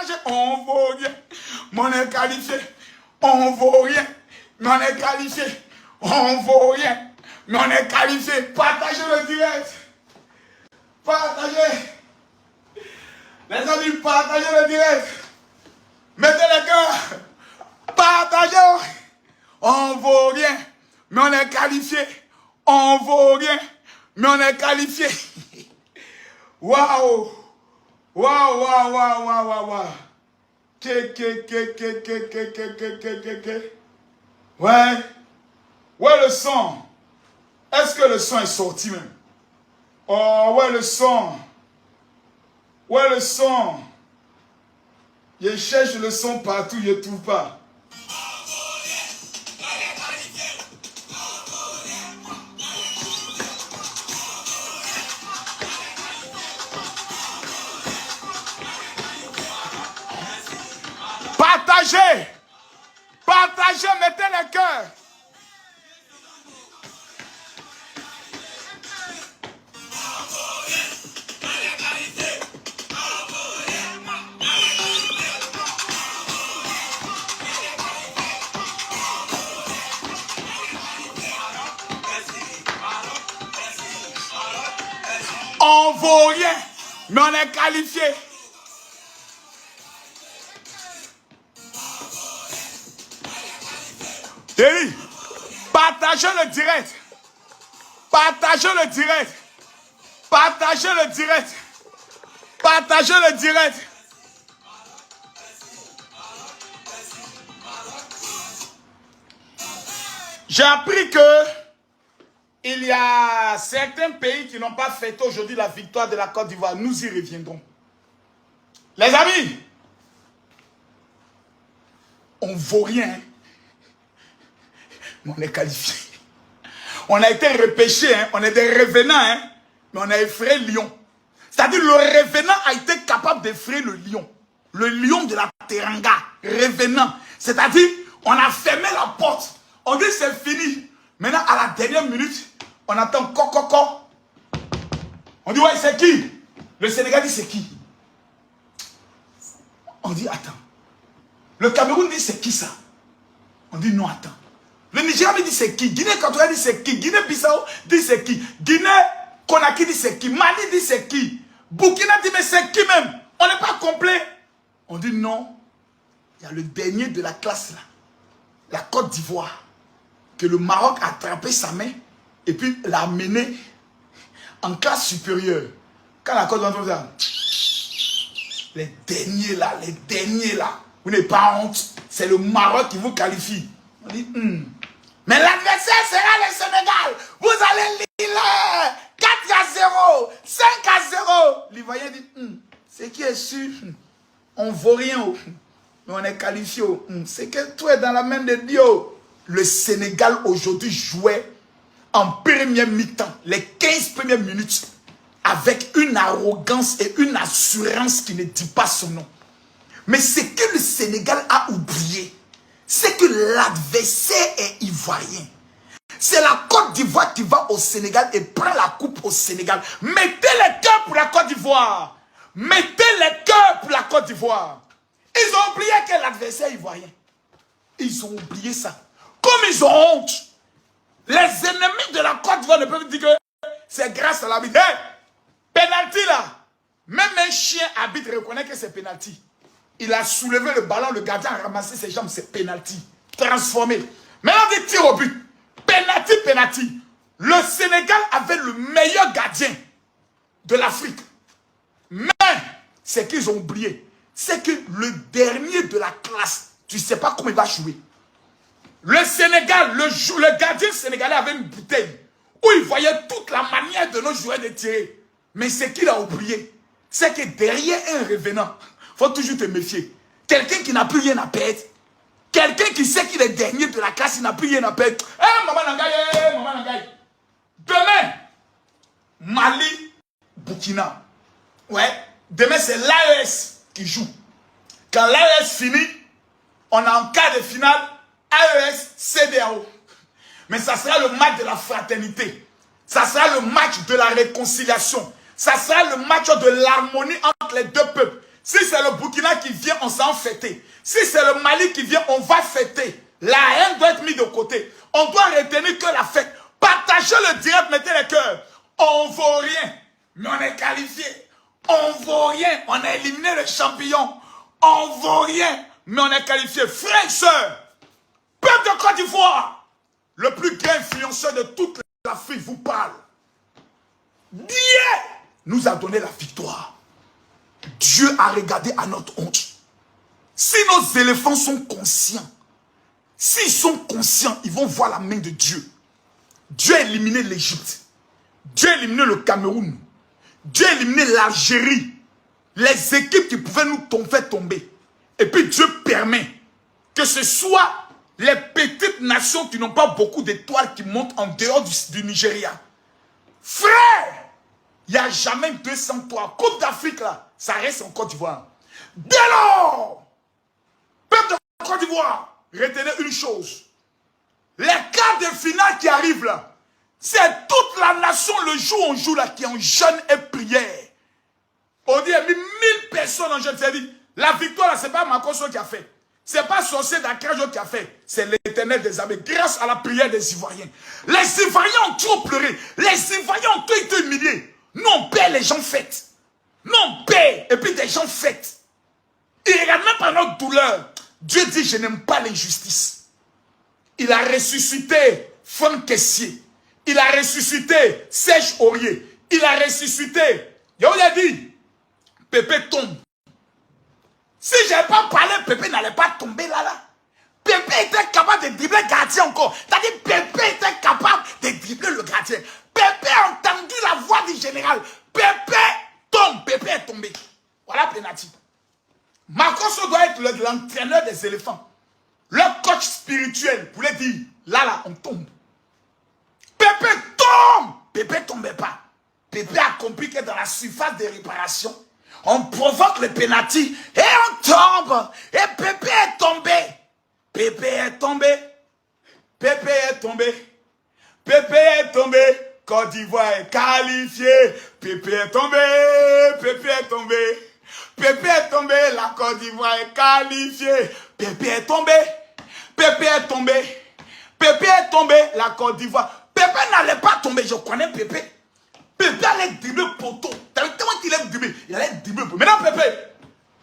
partagé, on vaut rien. Mais on est qualifié, on vaut rien. Mais on est qualifié, on vaut rien. Mais on est qualifié. Partagez le direct. Partagez. Les amis, partagez le direct. Mettez les cœurs. Partagez. On vaut rien. Mais on est qualifié. On vaut rien. Mais on est qualifié. Waouh. Waouh, waouh, waouh, waouh, waouh, waouh. Ouais. Ouais, le son. Est-ce que le son est sorti même? Oh, ouais, le son. Ouais, le son. Je cherche le son partout, je ne trouve pas. Partagez. Partagez, mettez les cœurs. On vaut rien, mais on est qualifié. Thierry, partagez le direct. Partagez le direct. Partagez le direct. Partagez le direct. J'ai appris que il y a certains pays qui n'ont pas fêté aujourd'hui la victoire de la Côte d'Ivoire. Nous y reviendrons. Les amis, on ne vaut rien. Mais on est qualifié. On a été repêché, hein. On est des revenants, hein. Mais on a effrayé le lion. C'est-à-dire le revenant a été capable d'effrayer le lion. Le lion de la Teranga, revenant. C'est-à-dire, on a fermé la porte. On dit c'est fini. Maintenant, à la dernière minute, on attend coco. On dit, ouais, c'est qui? Le Sénégal dit, c'est qui? On dit, attends. Le Cameroun dit, c'est qui ça? On dit, non, attends. Le Nigeria dit, c'est qui? Guinée Équatoriale dit, c'est qui? Guinée-Bissau dit, c'est qui? Guinée-Conakry dit, c'est qui? Mali dit, c'est qui? Burkina dit, mais c'est qui même? On n'est pas complet. On dit, non. Il y a le dernier de la classe là. La Côte d'Ivoire. Que le Maroc a attrapé sa main et puis l'a amené en classe supérieure. Quand la Côte d'Ivoire, les derniers là, vous n'avez pas honte, c'est le Maroc qui vous qualifie. On dit, mais l'adversaire sera le Sénégal. Vous allez lire 4-0, 5-0. L'Ivoirien dit, ce qui est sûr, on ne vaut rien, mais on est qualifié. C'est que tout est dans la main de Dieu. Le Sénégal aujourd'hui jouait en première mi-temps, les 15 premières minutes, avec une arrogance et une assurance qui ne dit pas son nom. Mais ce que le Sénégal a oublié, c'est que l'adversaire est ivoirien. C'est la Côte d'Ivoire qui va au Sénégal et prend la coupe au Sénégal. Mettez les cœurs pour la Côte d'Ivoire. Mettez les cœurs pour la Côte d'Ivoire. Ils ont oublié que l'adversaire est ivoirien. Ils ont oublié ça. Comme ils ont honte, les ennemis de la Côte d'Ivoire ne peuvent dire que c'est grâce à l'arbitre. Hey, penalty là. Même un chien arbitre reconnaît que c'est penalty. Il a soulevé le ballon, le gardien a ramassé ses jambes, c'est penalty. Transformé. Maintenant, des tirs au but. Penalty, penalty. Le Sénégal avait le meilleur gardien de l'Afrique. Mais, ce qu'ils ont oublié, c'est que le dernier de la classe, tu ne sais pas comment il va jouer. Le Sénégal, le gardien sénégalais avait une bouteille où il voyait toute la manière de nos joueurs de tirer. Mais ce qu'il a oublié, c'est que derrière un revenant, il faut toujours te méfier. Quelqu'un qui n'a plus rien à perdre. Quelqu'un qui sait qu'il est dernier de la classe, il n'a plus rien à perdre. Eh, maman Nangaye, maman Nangaye. Demain, Mali, Burkina. Ouais, demain c'est l'AES qui joue. Quand l'AES finit, on a en quart de finale AES CEDEAO. Mais ça sera le match de la fraternité. Ça sera le match de la réconciliation. Ça sera le match de l'harmonie entre les deux peuples. Si c'est le Burkina qui vient, on s'en fêter. Si c'est le Mali qui vient, on va fêter. La haine doit être mise de côté. On doit retenir que la fête. Partagez le direct, mettez les cœurs. On ne vaut rien, mais on est qualifié. On ne vaut rien, on a éliminé le champion. On ne vaut rien, mais on est qualifié. Frères et sœurs, peuple de Côte d'Ivoire, le plus grand influenceur de toute l'Afrique vous parle. Dieu nous a donné la victoire. Dieu a regardé à notre honte. Si nos éléphants sont conscients, s'ils sont conscients, ils vont voir la main de Dieu. Dieu a éliminé l'Égypte. Dieu a éliminé le Cameroun. Dieu a éliminé l'Algérie. Les équipes qui pouvaient nous faire tomber. Et puis Dieu permet que ce soit les petites nations qui n'ont pas beaucoup d'étoiles qui montent en dehors du Nigeria. Frère, il n'y a jamais 203. Coupe d'Afrique là, ça reste en Côte d'Ivoire. Dès lors, peuple de Côte d'Ivoire, retenez une chose. Les quarts de finale qui arrivent là, c'est toute la nation le jour où on joue là qui est en jeûne et prière. On dit, il y a 1000 personnes en jeûne. C'est-à-dire, la victoire là, ce n'est pas Makoso qui a fait. Ce n'est pas Sorcier d'Akrajo qui a fait. C'est l'Éternel des armées, grâce à la prière des Ivoiriens. Les Ivoiriens ont trop pleuré. Les Ivoiriens ont tout été humiliés. Nous, on paie, les gens fêtent. Nous, on paie, et puis des gens fêtent. Ils regardent même pas notre douleur. Dieu dit, je n'aime pas l'injustice. Il a ressuscité Franck Kessier. Il a ressuscité Serge Aurier. Il a ressuscité. Il a dit, Pépé tombe. Si je n'avais pas parlé, Pépé n'allait pas tomber là. Pépé était capable de dribbler le gardien encore. C'est-à-dire, Pépé était capable de dribbler le gardien. Pépé a entendu la voix du général. Pépé tombe. Pépé est tombé. Voilà penalty. Makoso doit être l'entraîneur des éléphants. Le coach spirituel voulait dire, là, on tombe. Pépé tombe. Pépé ne tombait pas. Pépé a compris que dans la surface de réparation, on provoque le penalty et on tombe. Et Pépé est tombé. Pépé est tombé. Pépé est tombé. Pépé est tombé. Côte d'Ivoire est qualifié. Pépé est tombé. Pépé est tombé. Pépé est tombé. La Côte d'Ivoire est qualifiée. Pépé est tombé. Pépé est tombé. Pépé est tombé. La Côte d'Ivoire. Pépé n'allait pas tomber. Je connais Pépé. Pépé allait dribbler le poteau. Tellement qu'il allait dribbler. Il allait dribbler le poteau. Maintenant, Pépé,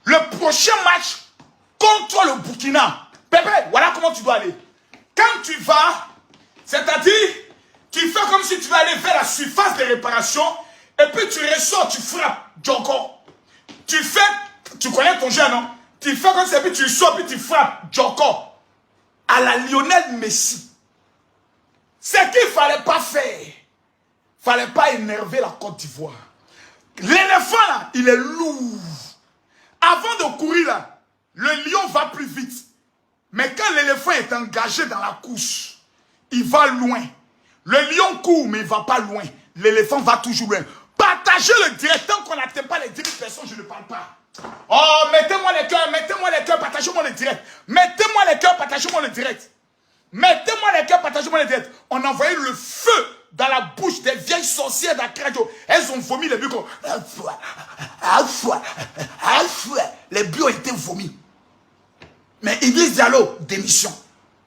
le prochain match contre le Burkina. Pépé, voilà comment tu dois aller. Quand tu vas, c'est-à-dire, tu fais comme si tu vas aller vers la surface de réparation et puis tu ressors, tu frappes. Djoko. Tu fais, tu connais ton jeu, non? Tu fais comme ça et puis tu sors puis tu frappes. Djoko. À la Lionel Messi. Ce qu'il ne fallait pas faire. Il ne fallait pas énerver la Côte d'Ivoire. L'éléphant là, il est lourd. Avant de courir là, le lion va plus vite. Mais quand l'éléphant est engagé dans la course, il va loin. Le lion court, mais il ne va pas loin. L'éléphant va toujours loin. Partagez le direct. Tant qu'on n'atteint pas les 10 000 personnes, je ne parle pas. Oh, mettez-moi les cœurs, partagez-moi le direct. Mettez-moi les cœurs, partagez-moi le direct. Mettez-moi les cœurs, partagez-moi le direct. On a envoyé le feu dans la bouche des vieilles sorcières d'Akradio. Elles ont vomi les buts. Les buts ont été vomis. Mais Idriss Diallo, démission.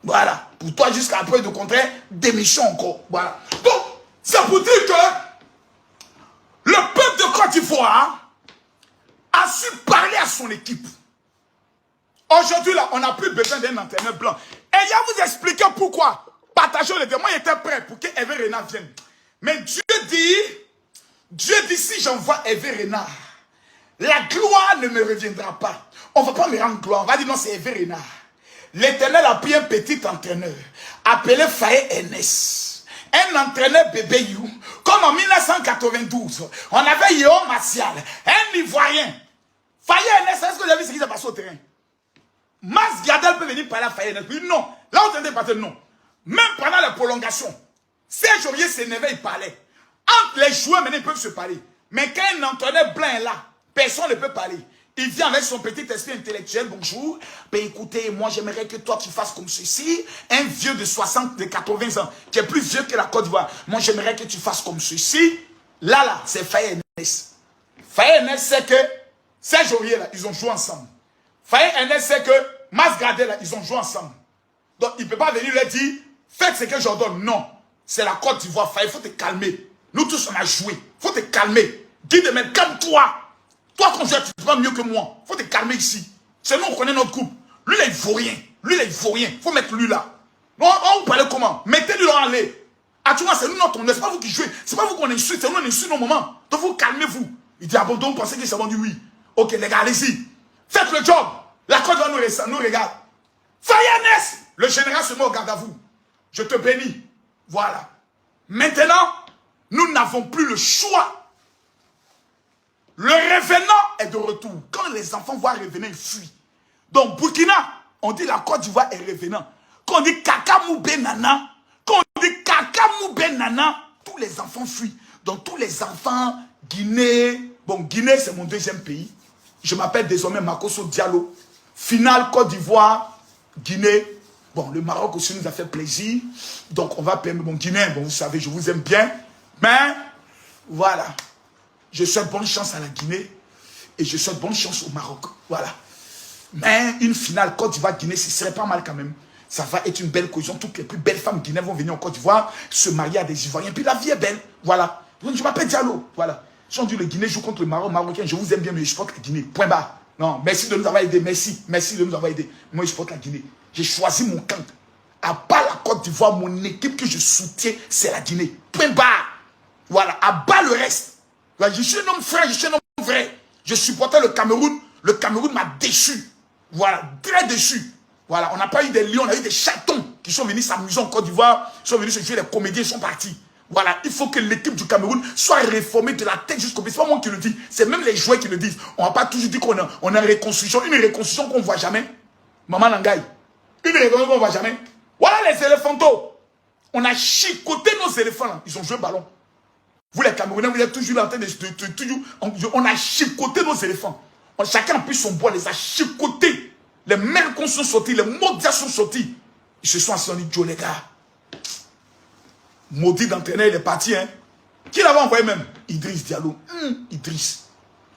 Voilà. Pour toi, jusqu'à la preuve du contraire, démission encore. Voilà. Donc, c'est pour dire que le peuple de Côte d'Ivoire a su parler à son équipe. Aujourd'hui, là, on n'a plus besoin d'un entraîneur blanc. Et il y a vous expliquer pourquoi. Partagez le démon, il était prêt pour que Hervé Renard vienne. Mais Dieu dit, si j'envoie Hervé Renard, la gloire ne me reviendra pas. On ne va pas me rendre gloire. On va dire non, c'est Hervé Renard. L'Éternel a pris un petit entraîneur appelé Faye Ernest. Un entraîneur bébé You. Comme en 1992, on avait Yéon Martial, un Ivoirien. Faye Ernest, est-ce que vous avez vu ce qui s'est passé au terrain? Mas Gardel peut venir parler à Faye Ernest. Non. Là, on entendait parler, non. Même pendant la prolongation, Serge Aurier s'énervait, il parlait. Entre les joueurs, maintenant, ils peuvent se parler. Mais quand un entraîneur blanc est là, personne ne peut parler. Il vient avec son petit esprit intellectuel. Bonjour. Ben écoutez, moi j'aimerais que toi tu fasses comme ceci. Un vieux de 60, de 80 ans, qui est plus vieux que la Côte d'Ivoire. Moi j'aimerais que tu fasses comme ceci. Là, c'est Faye Ernest. Faye Ernest, c'est que Serge Aurier, là, ils ont joué ensemble. Faye Ernest sait que Mas Gradel, là, ils ont joué ensemble. Donc, il ne peut pas venir leur dire, faites ce que j'ordonne. Non. C'est la Côte d'Ivoire. Faye, il faut te calmer. Nous tous, on a joué. Il faut te calmer. Guy Demel, calme-toi. Toi, quand tu es pas mieux que moi. Il faut te calmer ici. C'est nous, on connaît notre couple. Lui, là, il vaut rien. Lui, là, il vaut rien. Il faut mettre lui là. Non, on vous parle comment? Mettez-lui dans l'aller. Ah, tu vois, c'est nous notre nom. C'est pas vous qui jouez. C'est pas vous qu'on insulte. C'est nous, on insulte nos moments. Donc, vous calmez-vous. Il dit, ah bon, donc, vous pensez qu'ils s'est vendu oui. Ok, les gars, allez-y. Faites le job. La Côte va nous regarde. Fayanès, le général se met au garde à vous. Je te bénis. Voilà. Maintenant, nous n'avons plus le choix. Le revenant est de retour. Quand les enfants voient revenant, ils fuient. Donc, Burkina, on dit la Côte d'Ivoire est revenant. Quand on dit Kakamou Benana, quand on dit Kakamou Benana, tous les enfants fuient. Donc, tous les enfants, Guinée, bon, Guinée, c'est mon deuxième pays. Je m'appelle désormais Makosso Diallo. Finale Côte d'Ivoire, Guinée. Bon, le Maroc aussi nous a fait plaisir. Donc, on va permettre, bon, Guinée, bon, vous savez, je vous aime bien. Mais, voilà. Je souhaite bonne chance à la Guinée. Et je souhaite bonne chance au Maroc. Voilà. Mais, une finale Côte d'Ivoire-Guinée, ce serait pas mal quand même. Ça va être une belle cohésion. Toutes les plus belles femmes guinéennes vont venir en Côte d'Ivoire, se marier à des Ivoiriens. Puis la vie est belle. Voilà. Je m'appelle Diallo. Voilà. Si on dit le Guinée joue contre le Maroc, Marocain, je vous aime bien, mais je supporte la Guinée. Point barre. Non, merci de nous avoir aidés. Merci. Merci de nous avoir aidés. Moi, je supporte la Guinée. J'ai choisi mon camp. À part la Côte d'Ivoire, mon équipe que je soutiens, c'est la Guinée. Point barre. Voilà. À bas le reste. Voilà. Je suis un homme frère, je suis un homme vrai. Je supportais le Cameroun. Le Cameroun m'a déçu. Voilà. Très déçu. Voilà. On n'a pas eu des lions, on a eu des chatons qui sont venus s'amuser en Côte d'Ivoire. Ils sont venus se jouer les comédiens, ils sont partis. Voilà, il faut que l'équipe du Cameroun soit réformée de la tête jusqu'au pied. Ce n'est pas moi qui le dis, c'est même les joueurs qui le disent. On ne va pas toujours dire qu'on a une reconstruction qu'on ne voit jamais. Maman Nangaï, une reconstruction qu'on ne voit jamais. Voilà les éléphantos. On a chicoté nos éléphants là. Ils ont joué ballon. Vous les Camerounais, vous êtes toujours là en train de toujours. On a chicoté nos éléphants. Chacun a pris son bois, les a chicotés. Les mercons sont sortis, les maudias sont sortis. Ils se sont assis, on dit, Joe les gars. Maudit d'entraîneur, il est parti. Hein. Qui l'avait envoyé même? Idriss Diallo. Idriss.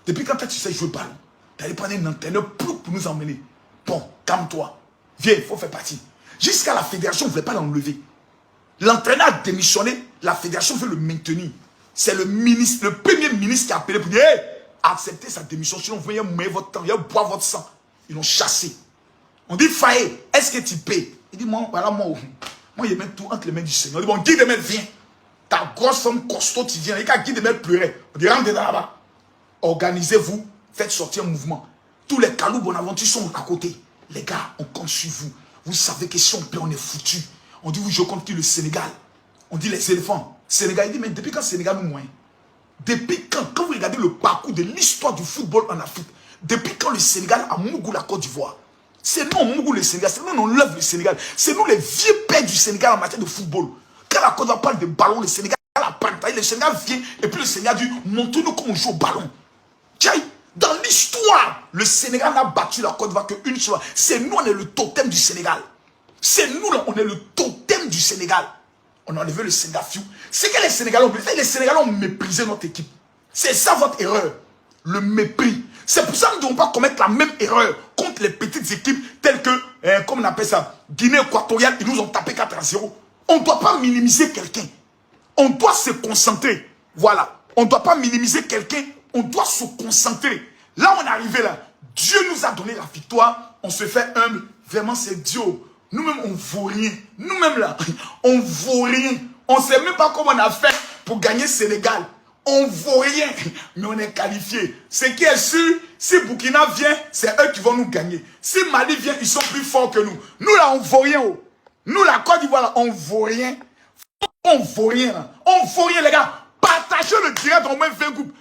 Depuis quand tu sais jouer ballon, tu allais prendre un entraîneur pour nous emmener. Bon, calme-toi. Viens, il faut faire partie. Jusqu'à la fédération, on ne voulait pas l'enlever. L'entraîneur a démissionné, la fédération veut le maintenir. C'est le ministre, le premier ministre qui a appelé pour dire hey, acceptez sa démission, sinon vous voyez mouiller votre temps, il va boire votre sang. Ils l'ont chassé. On dit Faye, est-ce que tu paies? Il dit moi, voilà, moi, il met tout entre les mains du Seigneur. On dit bon, Guy Demel, viens. Ta grosse femme costaud, tu viens. Et quand Guy Demel pleurait, on dit rentre dedans là-bas. Organisez-vous, faites sortir un mouvement. Tous les Kalou Bonaventure sont à côté. Les gars, on compte sur vous. Vous savez que si on plaît, on est foutu. On dit, vous jouez contre qui? Le Sénégal. On dit les éléphants. Sénégal, il dit, mais depuis quand le Sénégal nous moins? Depuis quand vous regardez le parcours de l'histoire du football en Afrique, depuis quand le Sénégal a mougou la Côte d'Ivoire? C'est nous, on mougou le Sénégal. C'est nous, on lève le Sénégal. C'est nous, les vieux pères du Sénégal en matière de football. Quand la Côte d'Ivoire parle de ballon, le Sénégal a parlé. Le Sénégal vient et puis le Sénégal dit, montrez-nous comment on joue au ballon. Tiens, dans l'histoire, le Sénégal n'a battu la Côte d'Ivoire qu'une fois. C'est nous, on est le totem du Sénégal. C'est nous, là, on est le totem du Sénégal. On a enlevé le Sénégal. C'est que les Sénégalais ont méprisé. Les Sénégalais ont méprisé notre équipe. C'est ça votre erreur. Le mépris. C'est pour ça que nous ne devons pas commettre la même erreur contre les petites équipes telles que, comme on appelle ça, Guinée équatoriale, ils nous ont tapé 4-0. On ne doit pas minimiser quelqu'un. On doit se concentrer. Voilà. On ne doit pas minimiser quelqu'un. On doit se concentrer. Là, on est arrivé là. Dieu nous a donné la victoire. On se fait humble. Vraiment, c'est Dieu. Nous-mêmes, on ne vaut rien. Nous-mêmes là, on ne vaut rien. On ne sait même pas comment on a fait pour gagner Sénégal. On ne vaut rien, mais on est qualifié. Ce qui est sûr, si Burkina vient, c'est eux qui vont nous gagner. Si Mali vient, ils sont plus forts que nous. Nous là, on ne vaut rien. Oh. Nous, la Côte d'Ivoire, là, on ne vaut rien. On ne vaut rien. Là. On ne vaut rien, les gars. Partagez le direct dans au moins 20 groupes.